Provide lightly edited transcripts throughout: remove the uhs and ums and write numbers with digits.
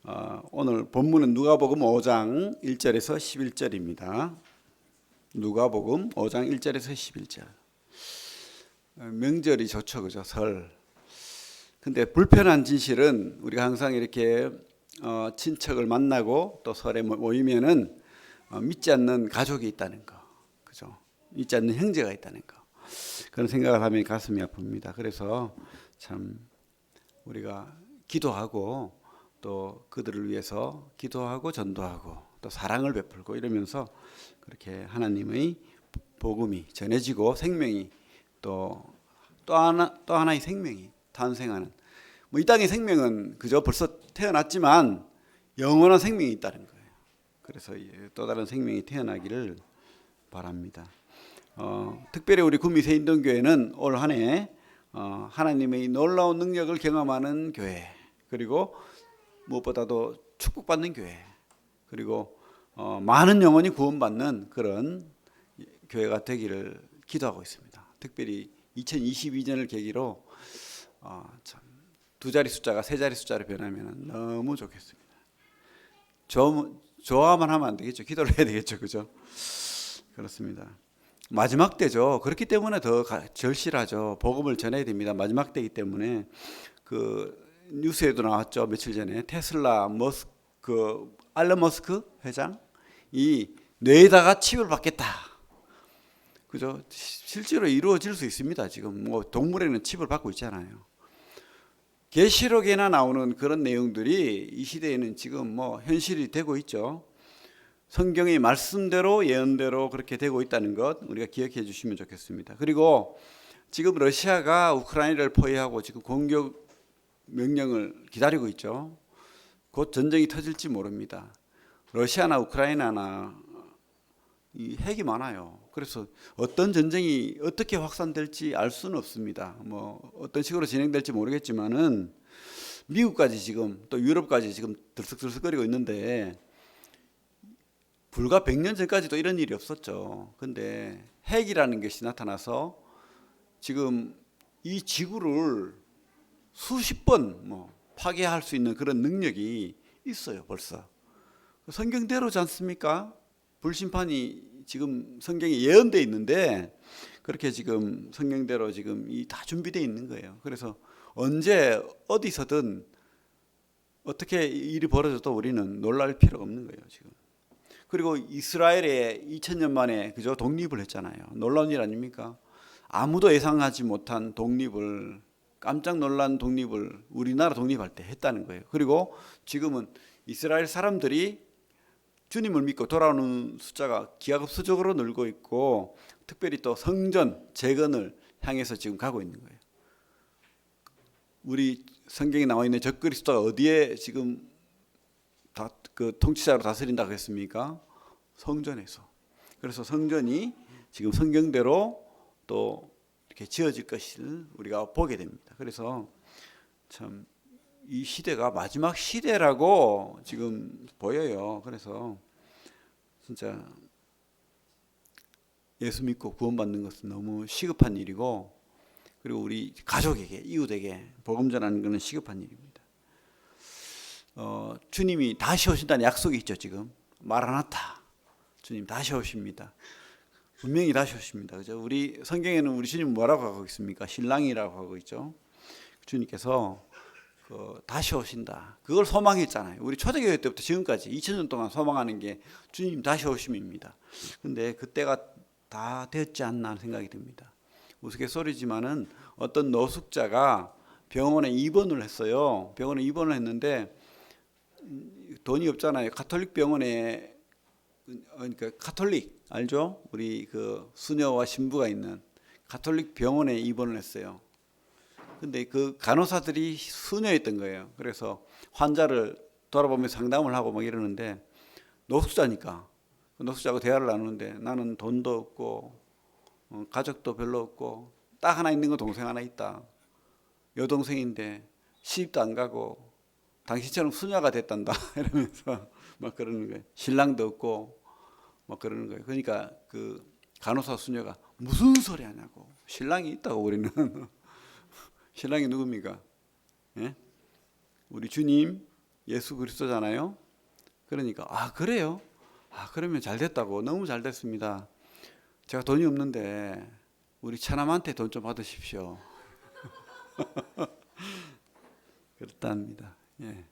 오늘 본문은 누가복음 5장 1절에서 11절입니다. 누가복음 5장 1절에서 11절. 명절이 좋죠, 그죠? 설. 근데 불편한 진실은 우리가 항상 이렇게 친척을 만나고 또 설에 모이면은 믿지 않는 가족이 있다는 거, 그죠? 믿지 않는 형제가 있다는 거. 그런 생각을 하면 가슴이 아픕니다. 그래서 참 우리가 기도하고 또 그들을 위해서 기도하고 전도하고 또 사랑을 베풀고 이러면서 그렇게 하나님의 복음이 전해지고 생명이 또 하나의 생명이 탄생하는, 이 땅의 생명은 그저 벌써 태어났지만 영원한 생명이 있다는 거예요. 그래서 또 다른 생명이 태어나기를 바랍니다. 특별히 우리 구미 새인동교회는 올 한 해 하나님의 놀라운 능력을 경험하는 교회, 그리고 무엇보다도 축복받는 교회, 그리고 많은 영혼이 구원받는 그런 교회가 되기를 기도하고 있습니다. 특별히 2022년을 계기로 참 두 자리 숫자가 세 자리 숫자로 변하면 너무 좋겠습니다. 좋아만 하면 안 되겠죠. 기도를 해야 되겠죠, 그죠? 그렇습니다. 마지막 때죠. 그렇기 때문에 더 절실하죠. 복음을 전해야 됩니다. 마지막 때이기 때문에 그 뉴스에도 나왔죠. 며칠 전에 테슬라 알런 머스크 회장이 뇌에다가 칩을 받겠다. 그죠? 실제로 이루어질 수 있습니다. 지금 동물에는 칩을 받고 있잖아요. 계시록에나 나오는 그런 내용들이 이 시대에는 지금 현실이 되고 있죠. 성경의 말씀대로 예언대로 그렇게 되고 있다는 것 우리가 기억해 주시면 좋겠습니다. 그리고 지금 러시아가 우크라이나를 포위하고 지금 공격 명령을 기다리고 있죠. 곧 전쟁이 터질지 모릅니다. 러시아나 우크라이나나 이 핵이 많아요. 그래서 어떤 전쟁이 어떻게 확산될지 알 수는 없습니다. 어떤 식으로 진행될지 모르겠지만은 미국까지 지금 또 유럽까지 지금 들썩들썩거리고 있는데 불과 100년 전까지도 이런 일이 없었죠. 근데 핵이라는 것이 나타나서 지금 이 지구를 수십 번 파괴할 수 있는 그런 능력이 있어요. 벌써 성경대로지 않습니까? 불심판이 지금 성경에 예언되어 있는데 그렇게 지금 성경대로 지금 다 준비되어 있는 거예요. 그래서 언제 어디서든 어떻게 일이 벌어져도 우리는 놀랄 필요가 없는 거예요. 지금. 그리고 이스라엘에 2000년 만에 그저 독립을 했잖아요. 놀라운 일 아닙니까? 아무도 예상하지 못한 독립을, 깜짝 놀란 독립을 우리나라 독립할 때 했다는 거예요. 그리고 지금은 이스라엘 사람들이 주님을 믿고 돌아오는 숫자가 기하급수적으로 늘고 있고 특별히 또 성전 재건을 향해서 지금 가고 있는 거예요. 우리 성경에 나와 있는 적그리스도가 어디에 지금 그 통치자로 다스린다고 했습니까? 성전에서. 그래서 성전이 지금 성경대로 또 이렇게 지어질 것을 우리가 보게 됩니다. 그래서 참 이 시대가 마지막 시대라고 지금 보여요. 그래서 진짜 예수 믿고 구원받는 것은 너무 시급한 일이고, 그리고 우리 가족에게, 이웃에게 복음 전하는 것은 시급한 일입니다. 주님이 다시 오신다는 약속이 있죠. 지금 마라나타, 주님 다시 오십니다. 분명히 다시 오십니다. 그죠? 우리 성경에는 우리 주님 뭐라고 하고 있습니까? 신랑이라고 하고 있죠. 주님께서 다시 오신다. 그걸 소망했잖아요. 우리 초대교회 때부터 지금까지 2000년 동안 소망하는 게 주님 다시 오심입니다. 근데 그때가 다 됐지 않나 생각이 듭니다. 우스갯소리지만은 어떤 노숙자가 병원에 입원을 했어요. 병원에 입원을 했는데 돈이 없잖아요. 가톨릭 병원에, 그러니까 가톨릭 알죠? 우리 그 수녀와 신부가 있는 가톨릭 병원에 입원을 했어요. 근데 그 간호사들이 수녀였던 거예요. 그래서 환자를 돌아보면서 상담을 하고 막 이러는데 노숙자니까 노숙자하고 대화를 나누는데 나는 돈도 없고 가족도 별로 없고 딱 하나 있는 건 동생 하나 있다. 여동생인데 시집도 안 가고 당신처럼 수녀가 됐단다 이러면서 막 그러는 거예요. 신랑도 없고 막 그러는 거예요. 그러니까 그 간호사 수녀가 무슨 소리 하냐고. 신랑이 있다고 우리는. 신랑이 누굽니까? 예? 우리 주님 예수 그리스도잖아요. 그러니까 그래요? 그러면 잘 됐다고. 너무 잘 됐습니다. 제가 돈이 없는데 우리 차남한테 돈 좀 받으십시오. 그렇답니다. 예.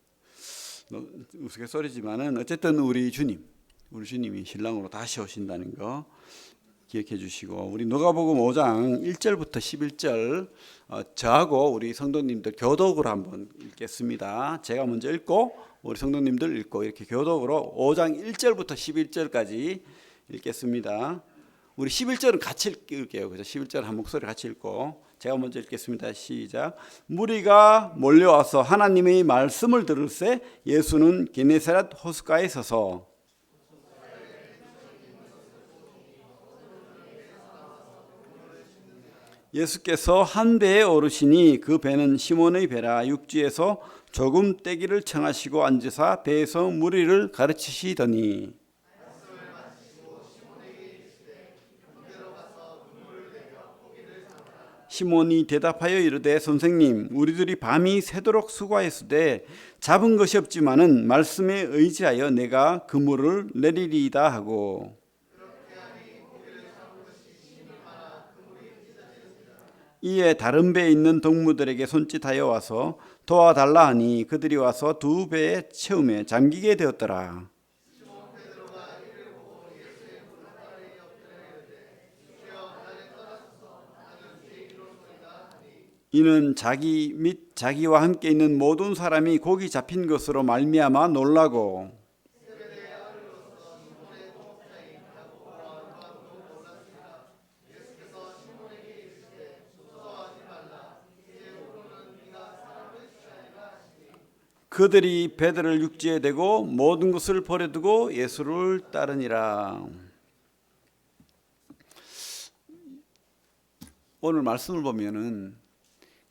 우스갯소리지만은 어쨌든 우리 주님이 신랑으로 다시 오신다는 거 기억해 주시고, 우리 누가복음 5장 1절부터 11절 저하고 우리 성도님들 교독으로 한번 읽겠습니다. 제가 먼저 읽고 우리 성도님들 읽고 이렇게 교독으로 5장 1절부터 11절까지 읽겠습니다. 우리 11절은 같이 읽을게요. 그래서 11절 한 목소리 같이 읽고 제가 먼저 읽겠습니다. 시작. 무리가 몰려와서 하나님의 말씀을 들을새 예수는 게네사렛 호숫가에 서서 예수께서 한 배에 오르시니 그 배는 시몬의 배라. 육지에서 조금 떼기를 청하시고 앉으사 배에서 무리를 가르치시더니 시몬이 대답하여 이르되 선생님, 우리들이 밤이 새도록 수고하였으되 잡은 것이 없지만은 말씀에 의지하여 내가 그물을 내리리이다 하고, 이에 다른 배에 있는 동무들에게 손짓하여 와서 도와달라 하니 그들이 와서 두 배에 채우매 잠기게 되었더라. 이는 자기 및 자기와 함께 있는 모든 사람이 고기 잡힌 것으로 말미암아 놀라고, 그들이 배들을 육지에 대고 모든 것을 버려두고 예수를 따르니라. 오늘 말씀을 보면은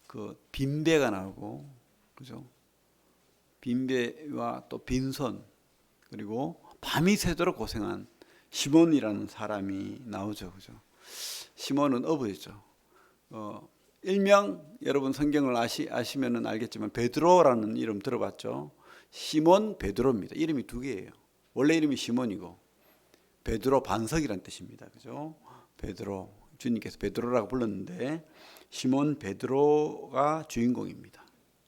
그 빈배가 나오고, 그죠? 빈배와 또 빈손, 그리고 밤이 새도록 고생한 시몬이라는 사람이 나오죠, 그죠? 시몬은 어부였죠. 일명 여러분 성경을 아시면은 알겠지만 베드로라는 이름 들어봤죠? 시몬 베드로입니다. 이름이 두 개예요. 원래 이름이 시몬이고 베드로 반석이란 뜻입니다. 그죠? 베드로, 주님께서 베드로라고 불렀는데 시몬 베드로가 주인공입니다.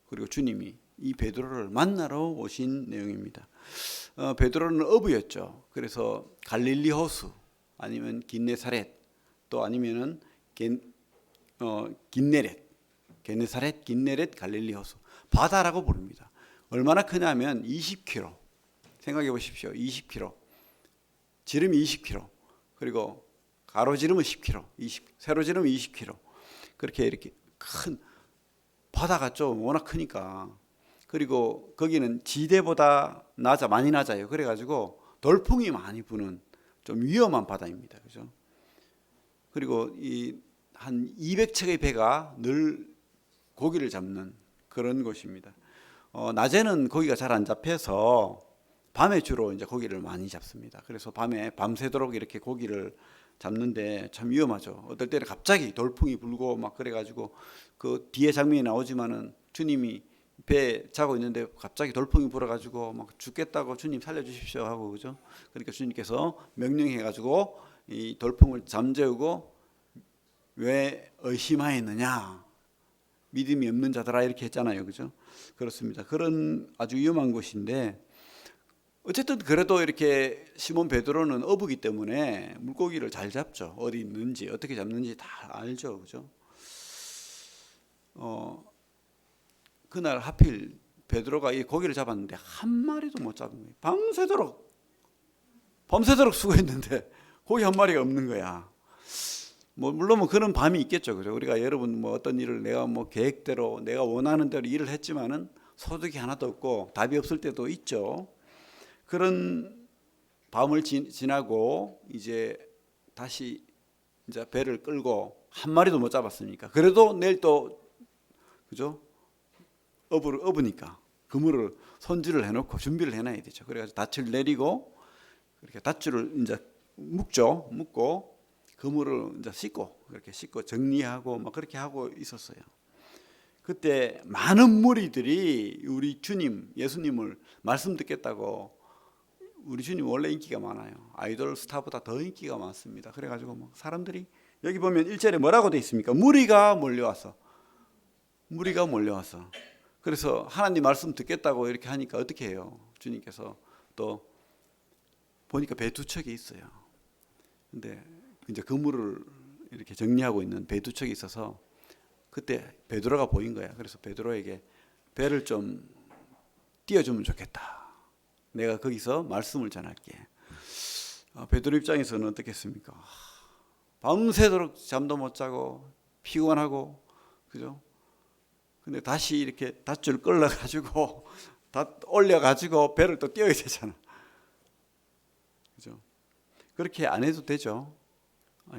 그리고 주님이 이 베드로를 만나러 오신 내용입니다. 베드로는 어부였죠. 그래서 갈릴리 호수 아니면 긴네사렛 또 아니면은 긴네렛, 게네사렛, 긴네렛, 갈릴리 호수 바다라고 부릅니다. 얼마나 크냐면 20km. 생각해 보십시오. 20km. 지름이 20km. 그리고 가로지름은 10km. 세로지름은 20km. 그렇게 이렇게 큰 바다가 좀 워낙 크니까. 그리고 거기는 지대보다 많이 낮아요. 그래가지고 돌풍이 많이 부는 좀 위험한 바다입니다. 그죠? 그리고 한 200척의 배가 늘 고기를 잡는 그런 곳입니다. 낮에는 고기가 잘 안 잡혀서 밤에 주로 이제 고기를 많이 잡습니다. 그래서 밤새도록 이렇게 고기를 잡는데 참 위험하죠. 어떨 때는 갑자기 돌풍이 불고 막 그래가지고 그 뒤에 장면이 나오지만은 주님이 배 자고 있는데 갑자기 돌풍이 불어가지고 막 죽겠다고 주님 살려주십시오 하고, 그죠? 그러니까 주님께서 명령해가지고 이 돌풍을 잠재우고 왜 의심하였느냐? 믿음이 없는 자들아 이렇게 했잖아요. 그죠? 그렇습니다. 그런 아주 위험한 곳인데 어쨌든 그래도 이렇게 시몬 베드로는 어부기 때문에 물고기를 잘 잡죠. 어디 있는지 어떻게 잡는지 다 알죠. 그죠? 그날 하필 베드로가 이 고기를 잡았는데 한 마리도 못 잡은 거예요. 밤새도록 수고했는데 고기 한 마리가 없는 거야. 물론 그런 밤이 있겠죠. 그죠? 우리가 여러분 어떤 일을 내가 계획대로 내가 원하는 대로 일을 했지만은 소득이 하나도 없고 답이 없을 때도 있죠. 그런 밤을 지나고 이제 다시 이제 배를 끌고 한 마리도 못 잡았으니까 그래도 내일 또, 그죠? 어부니까 그물을 손질을 해놓고 준비를 해놔야 되죠. 그래가지고 닻을 내리고 그렇게 밧줄을 이제 묶고 그물을 이제 씻고 정리하고 막 그렇게 하고 있었어요. 그때 많은 무리들이 우리 주님 예수님을 말씀 듣겠다고, 우리 주님 원래 인기가 많아요. 아이돌 스타보다 더 인기가 많습니다. 그래가지고 뭐 사람들이, 여기 보면 1절에 뭐라고 돼 있습니까? 무리가 몰려와서. 그래서 하나님 말씀 듣겠다고 이렇게 하니까 어떻게 해요? 주님께서 또 보니까 배 두 척이 있어요. 근데 이제 그물을 이렇게 정리하고 있는 배 두 척이 있어서 그때 베드로가 보인 거야. 그래서 베드로에게 배를 좀 띄워주면 좋겠다. 내가 거기서 말씀을 전할게. 베드로 입장에서는 어떻겠습니까? 밤새도록 잠도 못 자고 피곤하고, 그죠? 근데 다시 이렇게 닷줄 끌어가지고 다 올려가지고 배를 또 띄워야 되잖아. 그죠? 그렇게 안 해도 되죠.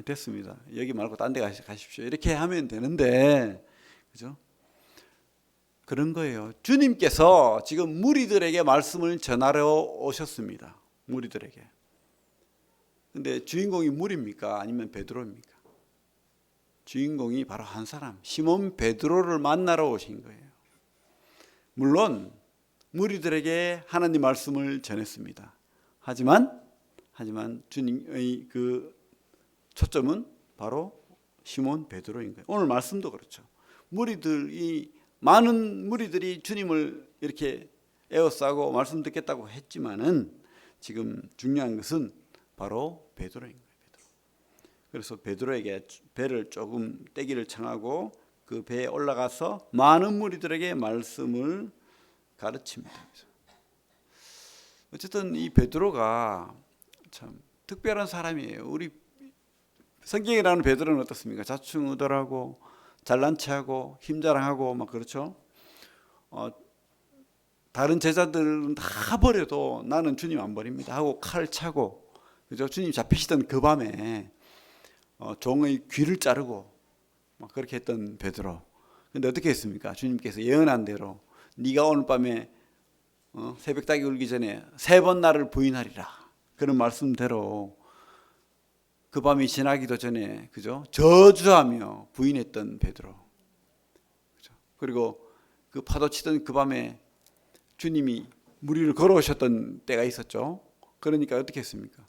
됐습니다. 여기 말고 딴 데 가십시오. 이렇게 하면 되는데, 그죠? 그런 거예요. 주님께서 지금 무리들에게 말씀을 전하러 오셨습니다. 무리들에게. 근데 주인공이 무리입니까? 아니면 베드로입니까? 주인공이 바로 한 사람, 시몬 베드로를 만나러 오신 거예요. 물론 무리들에게 하나님 말씀을 전했습니다. 하지만 주님의 그 초점은 바로 시몬 베드로인 거예요. 오늘 말씀도 그렇죠. 많은 무리들이 주님을 이렇게 에워싸고 말씀 듣겠다고 했지만은 지금 중요한 것은 바로 베드로인 거예요. 그래서 베드로에게 배를 조금 떼기를 청하고 그 배에 올라가서 많은 무리들에게 말씀을 가르칩니다. 어쨌든 이 베드로가 참 특별한 사람이에요. 우리 성경에 나오는 베드로는 어떻습니까? 자충우돌하고 잘난 체하고 힘자랑하고 막 그렇죠. 다른 제자들은 다 버려도 나는 주님 안 버립니다 하고 칼 차고, 그죠? 주님 잡히시던 그 밤에 종의 귀를 자르고 막 그렇게 했던 베드로. 근데 어떻게 했습니까? 주님께서 예언한 대로 네가 오늘 밤에 새벽 닭이 울기 전에 3번 나를 부인하리라, 그런 말씀대로 그 밤이 지나기도 전에, 그죠? 저주하며 부인했던 베드로. 그죠? 그리고 그 파도 치던 그 밤에 주님이 무리를 걸어오셨던 때가 있었죠. 그러니까 어떻게 했습니까?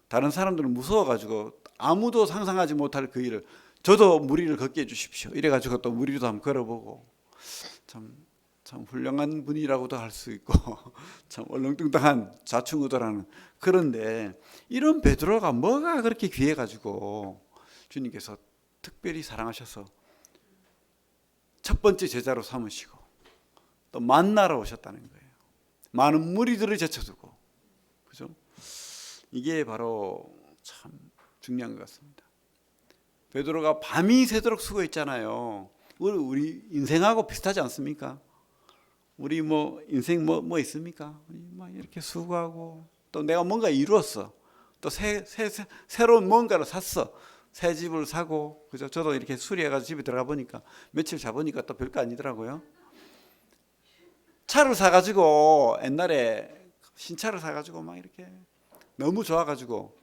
다른 사람들은 무서워가지고 아무도 상상하지 못할 그 일을, 저도 무리를 걷게 해주십시오 이래가지고 또 무리도 한번 걸어보고, 참 훌륭한 분이라고도 할 수 있고 참 얼렁뚱땅한 좌충우돌하는. 그런데 이런 베드로가 뭐가 그렇게 귀해가지고 주님께서 특별히 사랑하셔서 첫 번째 제자로 삼으시고 또 만나러 오셨다는 거예요. 많은 무리들을 제쳐두고, 그죠? 이게 바로 참 중요한 것 같습니다. 베드로가 밤이 새도록 수고했잖아요. 우리 인생하고 비슷하지 않습니까? 우리 뭐 인생 뭐 있습니까? 우리 막 이렇게 수고하고 또 내가 뭔가 이루었어. 또 새로운 뭔가를 샀어. 새 집을 사고, 그죠? 저도 이렇게 수리해가지고 집에 들어가 보니까 며칠 자보니까 또 별거 아니더라고요. 차를 사가지고 옛날에 신차를 사가지고 막 이렇게 너무 좋아가지고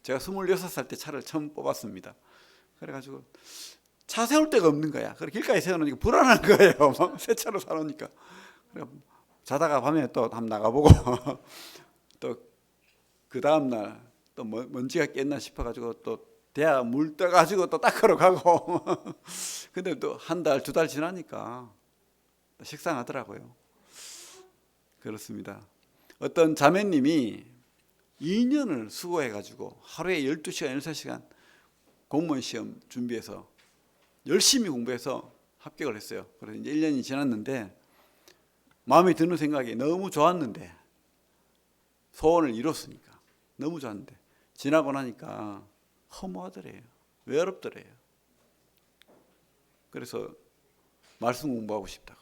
제가 26살 때 차를 처음 뽑았습니다. 그래가지고 차 세울 데가 없는 거야. 그래 길가에 세워놓으니까 불안한 거예요. 막 새 차를 사놓으니까. 그래 자다가 밤에 또 한번 나가보고 또 그 다음날 또 먼지가 깼나 싶어가지고 또 대야 물 떠가지고 또 닦으러 가고 근데 또 한 달, 2달 지나니까 식상하더라고요. 그렇습니다. 어떤 자매님이 2년을 수고해가지고 하루에 12시간, 13시간 공무원 시험 준비해서 열심히 공부해서 합격을 했어요. 그래서 이제 1년이 지났는데 마음에 드는 생각이 너무 좋았는데, 소원을 이뤘으니까 너무 좋았는데 지나고 나니까 허무하더래요. 외롭더래요. 그래서 말씀 공부하고 싶다고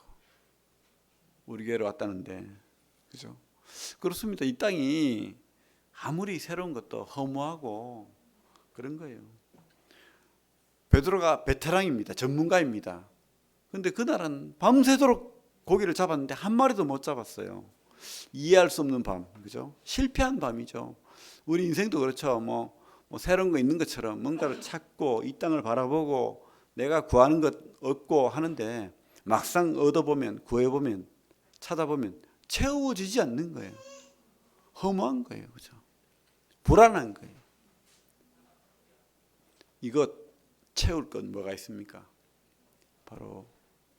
우리 교회로 왔다는데, 그죠? 그렇습니다. 이 땅이 아무리 새로운 것도 허무하고 그런 거예요. 베드로가 베테랑입니다. 전문가입니다. 근데 그날은 밤새도록 고기를 잡았는데 한 마리도 못 잡았어요. 이해할 수 없는 밤, 그죠? 실패한 밤이죠. 우리 인생도 그렇죠. 뭐 새로운 거 있는 것처럼 뭔가를 찾고 이 땅을 바라보고 내가 구하는 것 얻고 하는데 막상 얻어보면, 구해보면, 찾아보면 채워지지 않는 거예요. 허무한 거예요. 그죠? 불안한 거예요. 이것 채울 건 뭐가 있습니까? 바로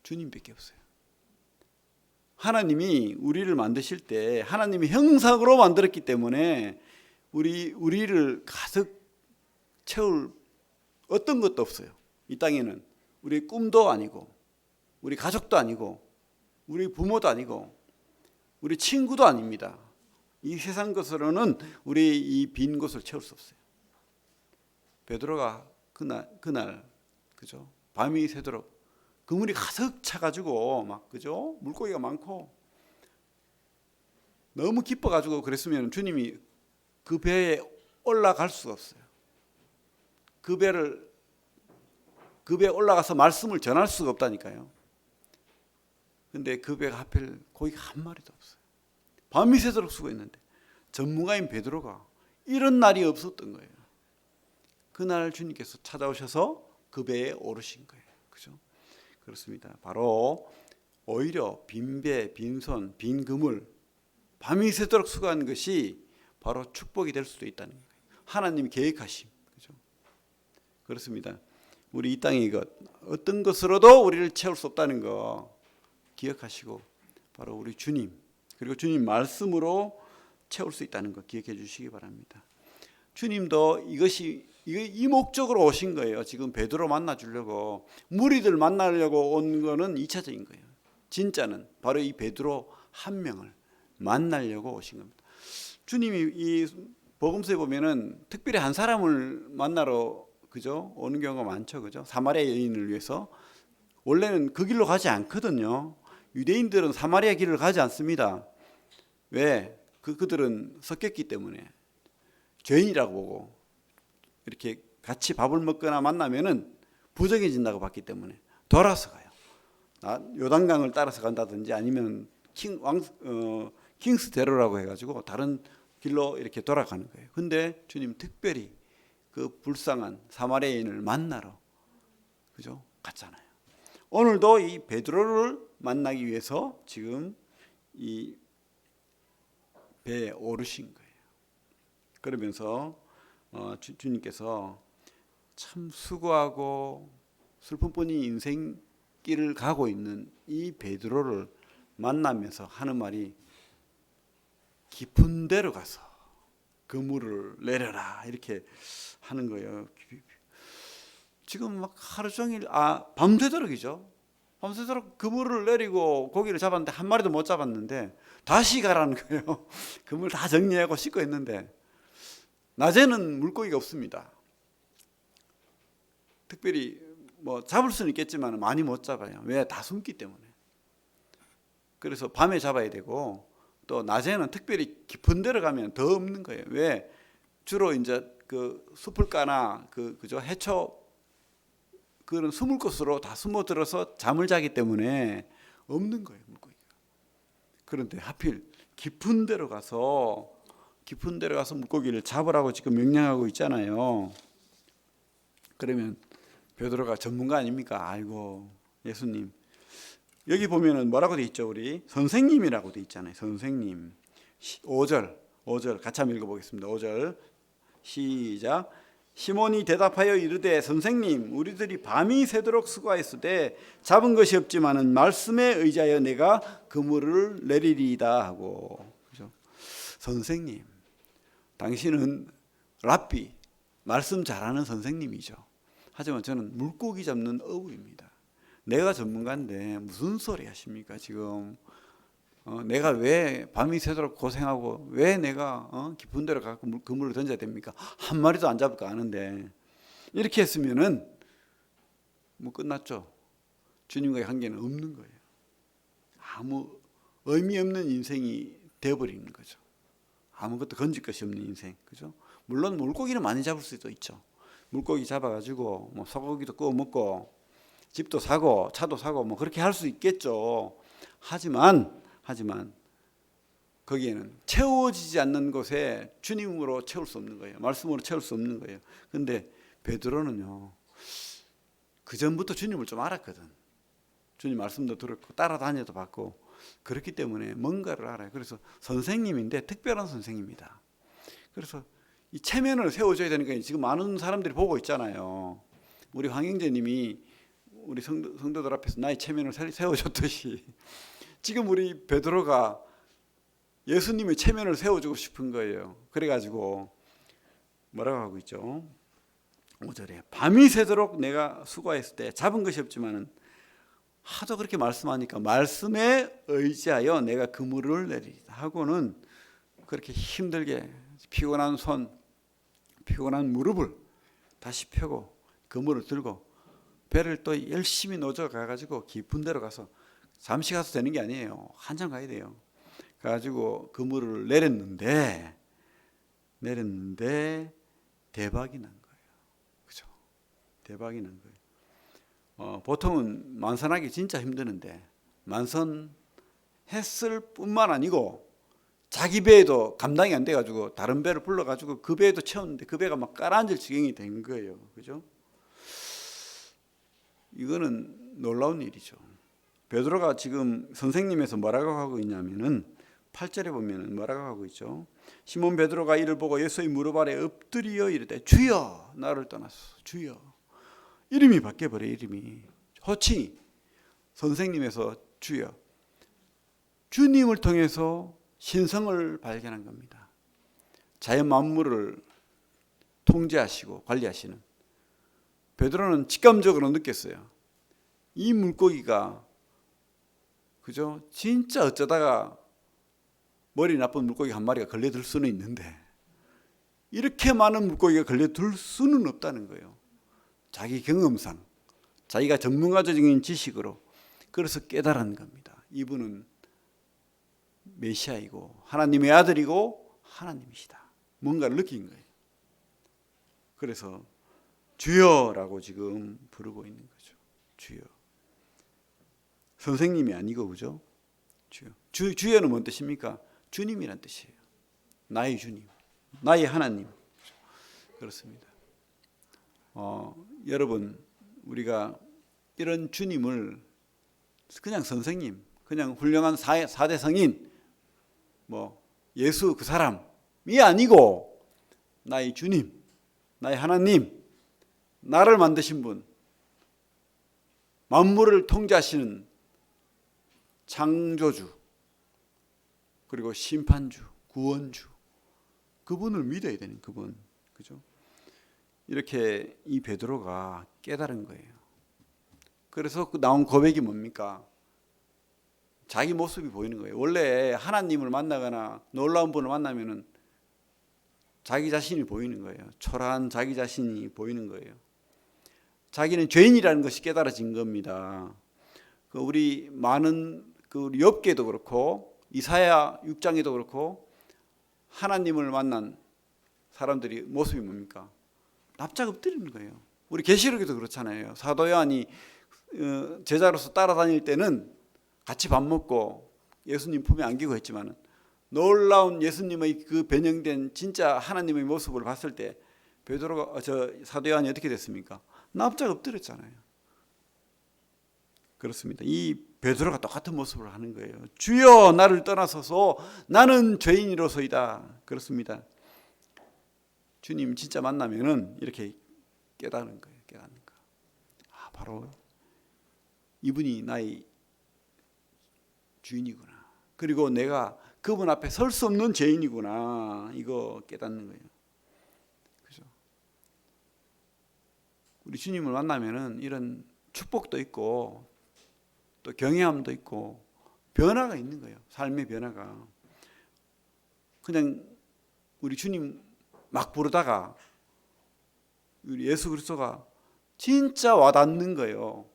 주님밖에 없어요. 하나님이 우리를 만드실 때 하나님이 형상으로 만들었기 때문에 우리를 가득 채울 어떤 것도 없어요. 이 땅에는 우리 꿈도 아니고 우리 가족도 아니고 우리 부모도 아니고 우리 친구도 아닙니다. 이 세상 것으로는 우리 이 빈 곳을 채울 수 없어요. 베드로가 그날 그죠? 밤이 새도록 그물이 가득 차가지고 막 그죠? 물고기가 많고 너무 기뻐가지고 그랬으면 주님이 그 배에 올라갈 수가 없어요. 그 배에 올라가서 말씀을 전할 수가 없다니까요. 근데 그 배가 하필 고기가 한 마리도 없어요. 밤이 새도록 수고했는데 전문가인 베드로가 이런 날이 없었던 거예요. 그날 주님께서 찾아오셔서 그 배에 오르신 거예요. 그죠? 그렇습니다. 바로 오히려 빈 배, 빈손, 빈 그물, 밤이 새도록 수고한 것이 바로 축복이 될 수도 있다는 거예요. 하나님이 계획하심. 그죠? 그렇습니다. 우리 이 땅의 것, 어떤 것으로도 우리를 채울 수 없다는 거 기억하시고 바로 우리 주님, 그리고 주님 말씀으로 채울 수 있다는 거 기억해 주시기 바랍니다. 주님도 이 목적으로 오신 거예요. 지금 베드로 만나 주려고, 무리들 만나려고 온 거는 2차적인 거예요. 진짜는 바로 이 베드로 한 명을 만나려고 오신 겁니다. 주님이 이 복음서에 보면은 특별히 한 사람을 만나러 그죠? 오는 경우가 많죠. 그죠? 사마리아 여인을 위해서. 원래는 그 길로 가지 않거든요. 유대인들은 사마리아 길을 가지 않습니다. 왜? 그들은 섞였기 때문에 죄인이라고 보고 이렇게 같이 밥을 먹거나 만나면은 부정해진다고 봤기 때문에 돌아서 가요. 요단강을 따라서 간다든지 아니면 킹스대로라고 해가지고 다른 길로 이렇게 돌아가는 거예요. 근데 주님 특별히 그 불쌍한 사마리아인을 만나러 그죠? 갔잖아요. 오늘도 이 베드로를 만나기 위해서 지금 이 배에 오르신 거예요. 그러면서 주님께서 참 수고하고 슬픔뿐인 인생길을 가고 있는 이 베드로를 만나면서 하는 말이 깊은 데로 가서 그물을 내려라 이렇게 하는 거예요. 지금 막 하루 종일 밤새도록이죠. 밤새도록 그물을 내리고 고기를 잡았는데 한 마리도 못 잡았는데 다시 가라는 거예요. 그물 다 정리하고 씻고 있는데 낮에는 물고기가 없습니다. 특별히 뭐 잡을 수는 있겠지만 많이 못 잡아요. 왜? 다 숨기 때문에. 그래서 밤에 잡아야 되고 또 낮에는 특별히 깊은 데로 가면 더 없는 거예요. 왜? 주로 이제 그 숲을가나 그죠? 해초 그런 숨을 곳으로 다 숨어들어서 잠을 자기 때문에 없는 거예요, 물고기가. 그런데 하필 깊은 데로 가서 물고기를 잡으라고 지금 명령하고 있잖아요. 그러면 베드로가 전문가 아닙니까? 아이고, 예수님. 여기 보면은 뭐라고 돼 있죠? 우리 선생님이라고 돼 있잖아요. 선생님. 5절 같이 한번 읽어보겠습니다. 5절 시작. 시몬이 대답하여 이르되 선생님 우리들이 밤이 새도록 수고하였으되 잡은 것이 없지만은 말씀에 의지하여 내가 그물을 내리리이다 하고. 그죠? 선생님, 당신은 랍비, 말씀 잘하는 선생님이죠. 하지만 저는 물고기 잡는 어부입니다. 내가 전문가인데 무슨 소리 하십니까 지금? 내가 왜 밤이 새도록 고생하고 왜 내가 깊은 데로 가고 그물을 던져야 됩니까? 한 마리도 안 잡을 거 아는데. 이렇게 했으면은 뭐 끝났죠. 주님과의 관계는 없는 거예요. 아무 의미 없는 인생이 되어버리는 거죠. 아무것도 건질 것이 없는 인생, 그죠? 물론 물고기는 많이 잡을 수도 있죠. 물고기 잡아가지고 뭐 소고기도 구워 먹고 집도 사고 차도 사고 뭐 그렇게 할 수 있겠죠. 하지만 거기에는 채워지지 않는 곳에 주님으로 채울 수 없는 거예요. 말씀으로 채울 수 없는 거예요. 근데 베드로는요, 그 전부터 주님을 좀 알았거든. 주님 말씀도 들었고 따라다녀도 봤고 그렇기 때문에 뭔가를 알아요. 그래서 선생님인데 특별한 선생님이다. 그래서 이 체면을 세워줘야 되니까 지금 많은 사람들이 보고 있잖아요. 우리 황영재님이 우리 성도들 앞에서 나의 체면을 세워줬듯이 지금 우리 베드로가 예수님의 체면을 세워주고 싶은 거예요. 그래가지고 뭐라고 하고 있죠? 5절에 밤이 새도록 내가 수고했을 때 잡은 것이 없지만은 하도 그렇게 말씀하니까 말씀에 의지하여 내가 그물을 내리리다 하고는 그렇게 힘들게 피곤한 손, 피곤한 무릎을 다시 펴고 그물을 들고 배를 또 열심히 노져 가가지고 깊은 데로 가서 잠시 가서 되는 게 아니에요. 한참 가야 돼요. 가지고 그물을 내렸는데 대박이 난 거예요. 그죠? 대박이 난 거예요. 보통은 만선하기 진짜 힘드는데 만선했을 뿐만 아니고 자기 배에도 감당이 안 돼가지고 다른 배를 불러가지고 그 배에도 채웠는데 그 배가 막 가라앉을 지경이 된 거예요. 그죠? 이거는 놀라운 일이죠. 베드로가 지금 선생님에서 뭐라고 하고 있냐면은 8절에 보면은 뭐라고 하고 있죠. 시몬 베드로가 이를 보고 예수의 무릎 아래 엎드려 이르되 주여 나를 떠나소서. 주여. 이름이 바뀌어버려. 이름이 호칭이 선생님에서 주여. 주님을 통해서 신성을 발견한 겁니다. 자연 만물을 통제하시고 관리하시는 베드로는 직감적으로 느꼈어요. 이 물고기가 그죠? 진짜 어쩌다가 머리 나쁜 물고기 한 마리가 걸려들 수는 있는데 이렇게 많은 물고기가 걸려들 수는 없다는 거예요. 자기 경험상 자기가 전문가적인 지식으로 그래서 깨달은 겁니다. 이분은 메시아이고 하나님의 아들이고 하나님이시다. 뭔가를 느낀 거예요. 그래서 주여라고 지금 부르고 있는 거죠. 주여. 선생님이 아니고 그죠? 주여. 주여는 뭔 뜻입니까? 주님이란 뜻이에요. 나의 주님, 나의 하나님. 그렇습니다. 여러분 우리가 이런 주님을 그냥 선생님, 그냥 훌륭한 4대 성인, 뭐 예수 그 사람이 아니고 나의 주님, 나의 하나님, 나를 만드신 분, 만물을 통제하시는 창조주, 그리고 심판주, 구원주, 그분을 믿어야 되는 그분, 그죠? 이렇게 이 베드로가 깨달은 거예요. 그래서 나온 고백이 뭡니까? 자기 모습이 보이는 거예요. 원래 하나님을 만나거나 놀라운 분을 만나면은 자기 자신이 보이는 거예요. 초라한 자기 자신이 보이는 거예요. 자기는 죄인이라는 것이 깨달아진 겁니다. 우리 많은 우리 욥기에도 그렇고 이사야 6장에도 그렇고 하나님을 만난 사람들이 모습이 뭡니까? 납작 엎드리는 거예요. 우리 계시록에도 그렇잖아요. 사도 요한이 제자로서 따라다닐 때는 같이 밥 먹고 예수님 품에 안기고 했지만 놀라운 예수님의 그 변형된 진짜 하나님의 모습을 봤을 때 베드로가 사도 요한이 어떻게 됐습니까? 납작 엎드렸잖아요. 그렇습니다. 이 베드로가 똑같은 모습을 하는 거예요. 주여 나를 떠나소서 나는 죄인이로소이다. 그렇습니다. 주님 진짜 만나면은 이렇게 깨닫는 거예요. 깨닫는 거. 바로 이분이 나의 주인이구나. 그리고 내가 그분 앞에 설 수 없는 죄인이구나. 이거 깨닫는 거예요. 그죠? 우리 주님을 만나면은 이런 축복도 있고 또 경외함도 있고 변화가 있는 거예요. 삶의 변화가. 그냥 우리 주님 막 부르다가 우리 예수 그리스도가 진짜 와닿는 거예요.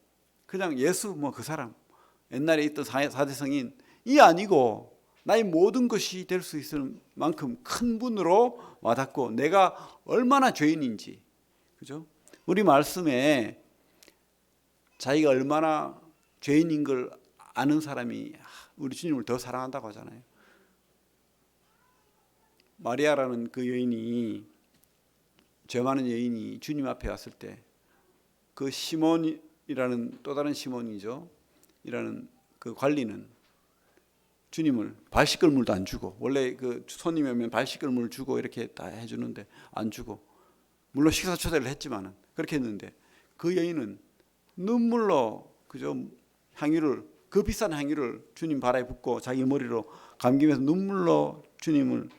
그냥 예수 뭐 그 사람 옛날에 있던 4대 성인 이 아니고 나의 모든 것이 될 수 있을 만큼 큰 분으로 와닿고 내가 얼마나 죄인인지, 그죠? 우리 말씀에 자기가 얼마나 죄인인 걸 아는 사람이 우리 주님을 더 사랑한다고 하잖아요. 마리아라는 그 여인이, 죄 많은 여인이 주님 앞에 왔을 때 그 시몬이라는 또 다른 시몬이죠. 그 관리는 주님을 발 씻을 물도 안 주고, 원래 그 손님이 오면 발 씻을 물 주고 이렇게 다 해주는데 안 주고, 물론 식사 초대를 했지만은 그렇게 했는데, 그 여인은 눈물로 그저 향유를, 그 비싼 향유를 주님 발에 붓고 자기 머리로 감기면서 눈물로 주님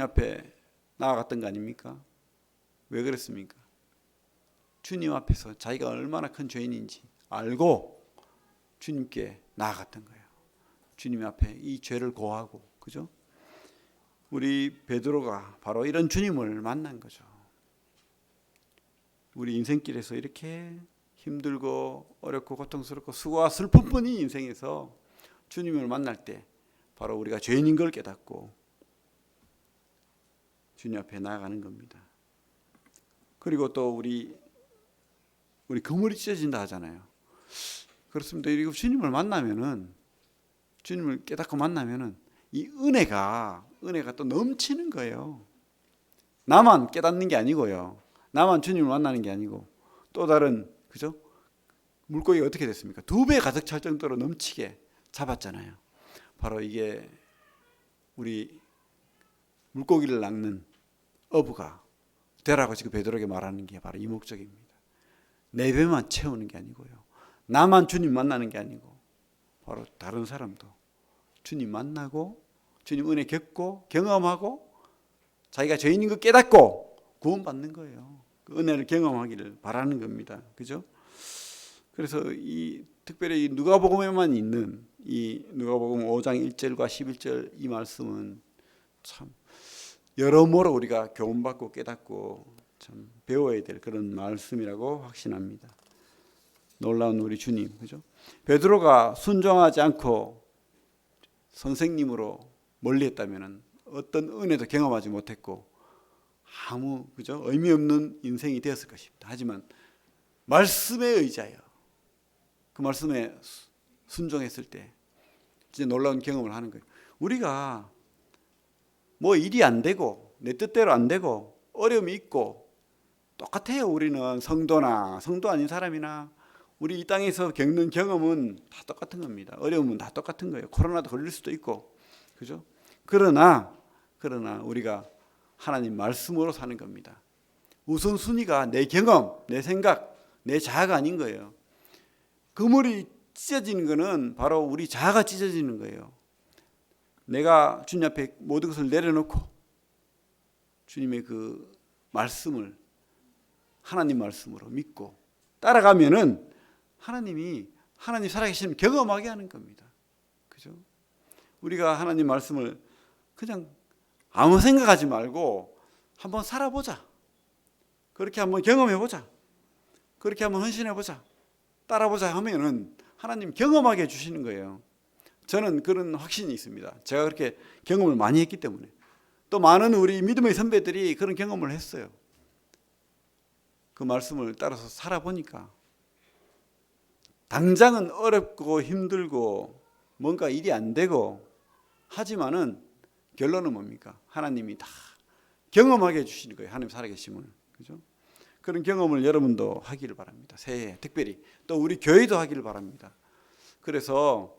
앞에 나아갔던 거 아닙니까? 왜 그랬습니까? 주님 앞에서 자기가 얼마나 큰 죄인인지 알고 주님께 나아갔던 거예요. 주님 앞에 이 죄를 고하고, 그죠? 우리 베드로가 바로 이런 주님을 만난 거죠. 우리 인생길에서 이렇게 힘들고 어렵고 고통스럽고 수고와 슬픔뿐인 인생에서 주님을 만날 때 바로 우리가 죄인인 걸 깨닫고 주님 앞에 나아가는 겁니다. 그리고 또 우리 그물이 찢어진다 하잖아요. 그렇습니다. 이리고 주님을 만나면은, 주님을 깨닫고 만나면은 이 은혜가 또 넘치는 거예요. 나만 깨닫는 게 아니고요. 나만 주님을 만나는 게 아니고 또 다른, 그죠? 물고기가 어떻게 됐습니까? 2배 가득 찰 정도로 넘치게 잡았잖아요. 바로 이게 우리 물고기를 낚는 어부가 되라고 지금 베드로에게 말하는 게 바로 이 목적입니다. 4배만 채우는 게 아니고요. 나만 주님 만나는 게 아니고 바로 다른 사람도 주님 만나고 주님 은혜 겪고 경험하고 자기가 죄인인 거 깨닫고 구원받는 거예요. 그 은혜를 경험하기를 바라는 겁니다. 그죠? 그래서 특별히 누가복음에만 있는 이 누가복음 5장 1절과 11절 이 말씀은 참 여러모로 우리가 교훈받고 깨닫고 참 배워야 될 그런 말씀이라고 확신합니다. 놀라운 우리 주님, 그죠? 베드로가 순종하지 않고 선생님으로 멀리했다면은 어떤 은혜도 경험하지 못했고 아무, 그죠? 의미 없는 인생이 되었을 것입니다. 하지만 말씀에 의지하여 그 말씀에 순종했을 때 진짜 놀라운 경험을 하는 거예요. 우리가 뭐 일이 안 되고 내 뜻대로 안 되고 어려움이 있고 똑같아요. 우리는 성도 아닌 사람이나 우리 이 땅에서 겪는 경험은 다 똑같은 겁니다. 어려움은 다 똑같은 거예요. 코로나도 걸릴 수도 있고, 그죠? 그러나 우리가 하나님 말씀으로 사는 겁니다. 우선순위가 내 경험, 내 생각, 내 자아가 아닌 거예요. 그물이 찢어지는 거는 바로 우리 자아가 찢어지는 거예요. 내가 주님 앞에 모든 것을 내려놓고 주님의 그 말씀을 하나님 말씀으로 믿고 따라가면은 하나님 살아계시는 경험하게 하는 겁니다. 그죠? 우리가 하나님 말씀을 그냥 아무 생각하지 말고 한번 살아보자. 그렇게 한번 경험해보자. 그렇게 한번 헌신해보자. 따라보자 하면은 하나님 경험하게 해주시는 거예요. 저는 그런 확신이 있습니다. 제가 그렇게 경험을 많이 했기 때문에. 또 많은 우리 믿음의 선배들이 그런 경험을 했어요. 그 말씀을 따라서 살아보니까 당장은 어렵고 힘들고 뭔가 일이 안 되고 하지만은 결론은 뭡니까? 하나님이 다 경험하게 해주시는 거예요. 하나님 살아계심을. 그죠? 그런 경험을 여러분도 하기를 바랍니다. 새해 특별히 또 우리 교회도 하기를 바랍니다. 그래서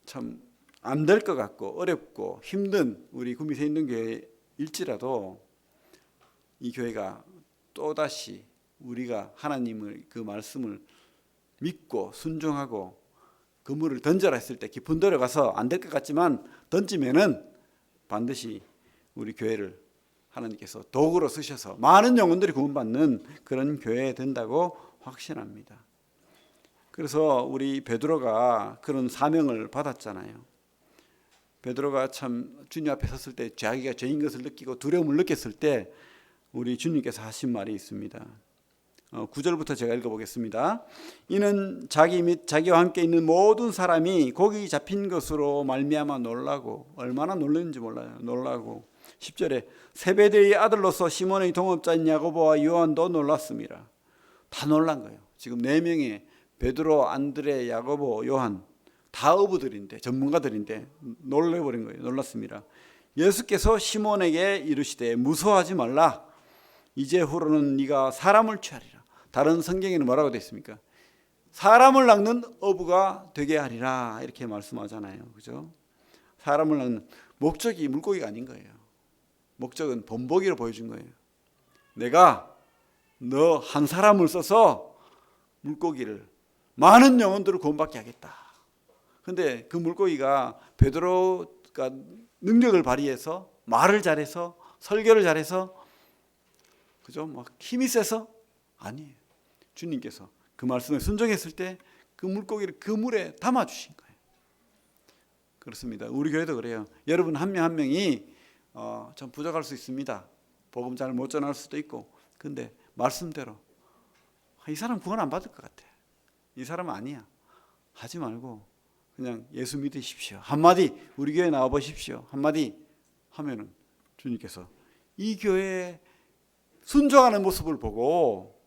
참 안 될 것 같고 어렵고 힘든 우리 구미새 있는 교회일지라도 이 교회가 또다시 우리가 하나님의 그 말씀을 믿고 순종하고 그물을 던져라 했을 때 깊은 데로 가서 안 될 것 같지만 던지면은 반드시 우리 교회를 하나님께서 도구로 쓰셔서 많은 영혼들이 구원받는 그런 교회 된다고 확신합니다. 그래서 우리 베드로가 그런 사명을 받았잖아요. 베드로가 참 주님 앞에 섰을 때 자기가 죄인 것을 느끼고 두려움을 느꼈을 때 우리 주님께서 하신 말이 있습니다. 9절부터 제가 읽어보겠습니다. 이는 자기 및 자기와 함께 있는 모든 사람이 고기 잡힌 것으로 말미암아 놀라고, 얼마나 놀랐는지 몰라요. 놀라고 10절에 세베대의 아들로서 시몬의 동업자인 야고보와 요한도 놀랐습니다. 다 놀란 거예요. 지금 4명의 베드로, 안드레, 야고보, 요한 다 어부들인데, 전문가들인데 놀래버린 거예요. 놀랐습니다. 예수께서 시몬에게 이르시되 무서워하지 말라. 이제 후로는 네가 사람을 취하리라. 다른 성경에는 뭐라고 되어 있습니까? 사람을 낚는 어부가 되게 하리라 이렇게 말씀하잖아요. 그죠? 사람을 낚는 목적이 물고기가 아닌 거예요. 목적은 본보기로 보여준 거예요. 내가 너 한 사람을 써서 물고기를 많은 영혼들을 구원받게 하겠다. 근데 그 물고기가 베드로가 능력을 발휘해서 말을 잘해서 설교를 잘해서 그죠? 막 힘이 세서 아니에요. 주님께서 그 말씀에 순종했을 때 그 물고기를 그 물에 담아 주신 거예요. 그렇습니다. 우리 교회도 그래요. 여러분 한 명 한 명이 좀 부족할 수 있습니다. 복음 잘 못 전할 수도 있고. 근데 말씀대로 이 사람 구원 안 받을 것 같아. 이 사람은 아니야. 하지 말고 그냥 예수 믿으십시오. 한마디 우리 교회 나와 보십시오. 한마디 하면은 주님께서 이 교회에 순종하는 모습을 보고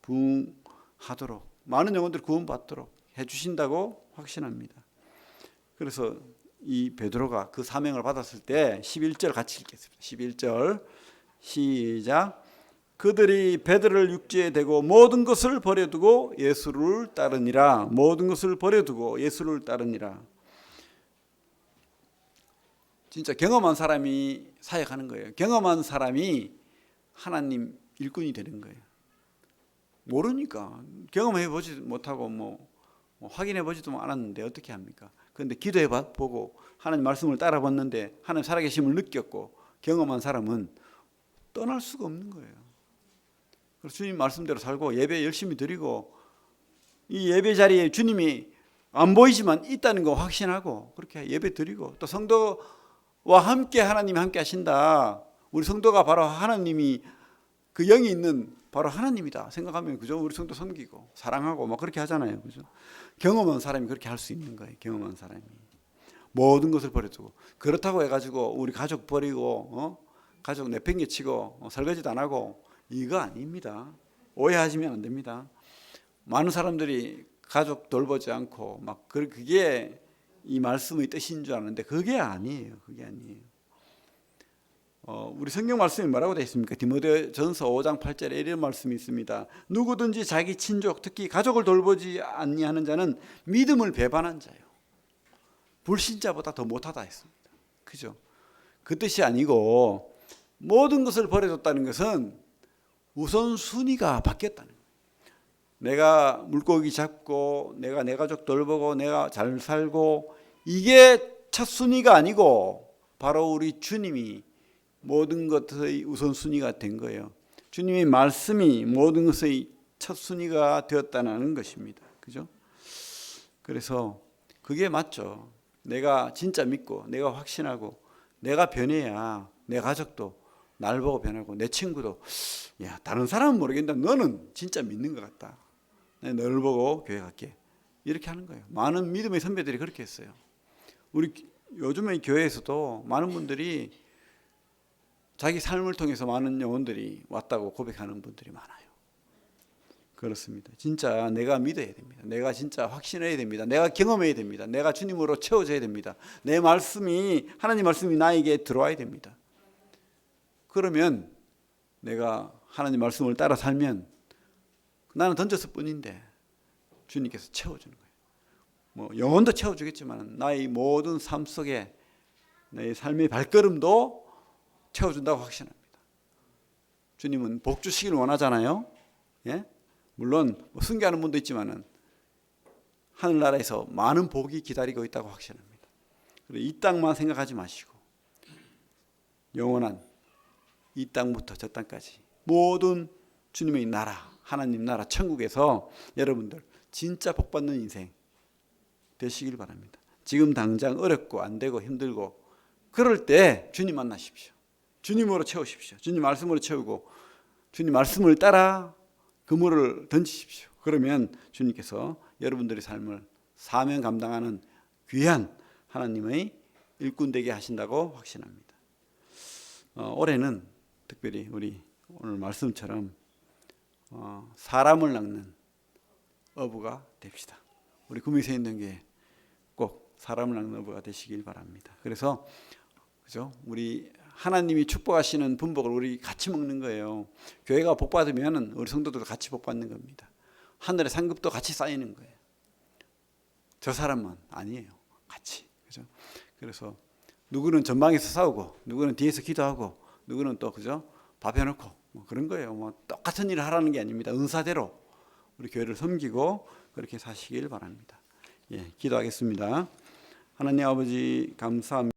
부응하도록 많은 영혼들이 구원받도록 해주신다고 확신합니다. 그래서 이 베드로가 그 사명을 받았을 때 11절 같이 읽겠습니다. 11절 시작. 그들이 베드로를 육지에 대고 모든 것을 버려두고 예수를 따르니라. 모든 것을 버려두고 예수를 따르니라. 진짜 경험한 사람이 사역하는 거예요. 경험한 사람이 하나님 일꾼이 되는 거예요. 모르니까 경험해 보지 못하고 뭐 확인해 보지도 않았는데 어떻게 합니까? 그런데 기도해 보고 하나님 말씀을 따라 봤는데 하나님 살아계심을 느꼈고 경험한 사람은 떠날 수가 없는 거예요. 그래서 주님 말씀대로 살고 예배 열심히 드리고 이 예배 자리에 주님이 안 보이지만 있다는 거 확신하고 그렇게 예배 드리고 또 성도와 함께 하나님이 함께 하신다. 우리 성도가 바로 하나님이 그 영이 있는 바로 하나님이다 생각하면 그죠? 우리 성도 섬기고 사랑하고 막 그렇게 하잖아요. 그죠? 경험한 사람이 그렇게 할 수 있는 거예요. 경험한 사람이 모든 것을 버려두고 그렇다고 해가지고 우리 가족 버리고 가족 내팽개치고 설거지도 안 하고 이거 아닙니다. 오해하시면 안 됩니다. 많은 사람들이 가족 돌보지 않고 막 그게 이 말씀의 뜻인 줄 아는데 그게 아니에요. 그게 아니에요. 우리 성경 말씀이 뭐라고 되어 있습니까? 디모데전서 5장 8절에 이런 말씀이 있습니다. 누구든지 자기 친족 특히 가족을 돌보지 아니하는 자는 믿음을 배반한 자요. 불신자보다 더 못하다 했습니다. 그죠? 그 뜻이 아니고 모든 것을 버려뒀다는 것은 우선순위가 바뀌었다는 거예요. 내가 물고기 잡고 내가 내 가족 돌보고 내가 잘 살고 이게 첫 순위가 아니고 바로 우리 주님이 모든 것의 우선순위가 된 거예요. 주님의 말씀이 모든 것의 첫 순위가 되었다는 것입니다. 그죠? 그래서 그게 맞죠. 내가 진짜 믿고 내가 확신하고 내가 변해야 내 가족도 날 보고 변하고 내 친구도 야 다른 사람은 모르겠는데 너는 진짜 믿는 것 같다. 내가 너를 보고 교회 갈게. 이렇게 하는 거예요. 많은 믿음의 선배들이 그렇게 했어요. 우리 요즘에 교회에서도 많은 분들이 자기 삶을 통해서 많은 영혼들이 왔다고 고백하는 분들이 많아요. 그렇습니다. 진짜 내가 믿어야 됩니다. 내가 진짜 확신해야 됩니다. 내가 경험해야 됩니다. 내가 주님으로 채워져야 됩니다. 내 말씀이 하나님 말씀이 나에게 들어와야 됩니다. 그러면 내가 하나님 말씀을 따라 살면 나는 던졌을 뿐인데 주님께서 채워주는 거예요. 뭐 영혼도 채워주겠지만 나의 모든 삶 속에 내 삶의 발걸음도 채워준다고 확신합니다. 주님은 복 주시기를 원하잖아요. 예? 물론 순교하는 분도 있지만은 하늘나라에서 많은 복이 기다리고 있다고 확신합니다. 이 땅만 생각하지 마시고 영원한 이 땅부터 저 땅까지 모든 주님의 나라, 하나님 나라, 천국에서 여러분들 진짜 복받는 인생 되시길 바랍니다. 지금 당장 어렵고 안 되고 힘들고 그럴 때 주님 만나십시오. 주님으로 채우십시오. 주님 말씀으로 채우고 주님 말씀을 따라 그물을 던지십시오. 그러면 주님께서 여러분들의 삶을 사명 감당하는 귀한 하나님의 일꾼 되게 하신다고 확신합니다. 올해는 특별히 우리 오늘 말씀처럼 사람을 낚는 어부가 됩시다. 우리 구미새 있는 게 꼭 사람을 낚는 어부가 되시길 바랍니다. 그래서 그죠? 우리 하나님이 축복하시는 분복을 우리 같이 먹는 거예요. 교회가 복 받으면 우리 성도들도 같이 복 받는 겁니다. 하늘의 상급도 같이 쌓이는 거예요. 저 사람만 아니에요. 같이. 그죠? 그래서 누구는 전방에서 싸우고, 누구는 뒤에서 기도하고, 누구는 또 그죠? 밥 해놓고 뭐 그런 거예요. 뭐 똑같은 일을 하라는 게 아닙니다. 은사대로 우리 교회를 섬기고 그렇게 사시길 바랍니다. 예, 기도하겠습니다. 하나님 아버지 감사합니다.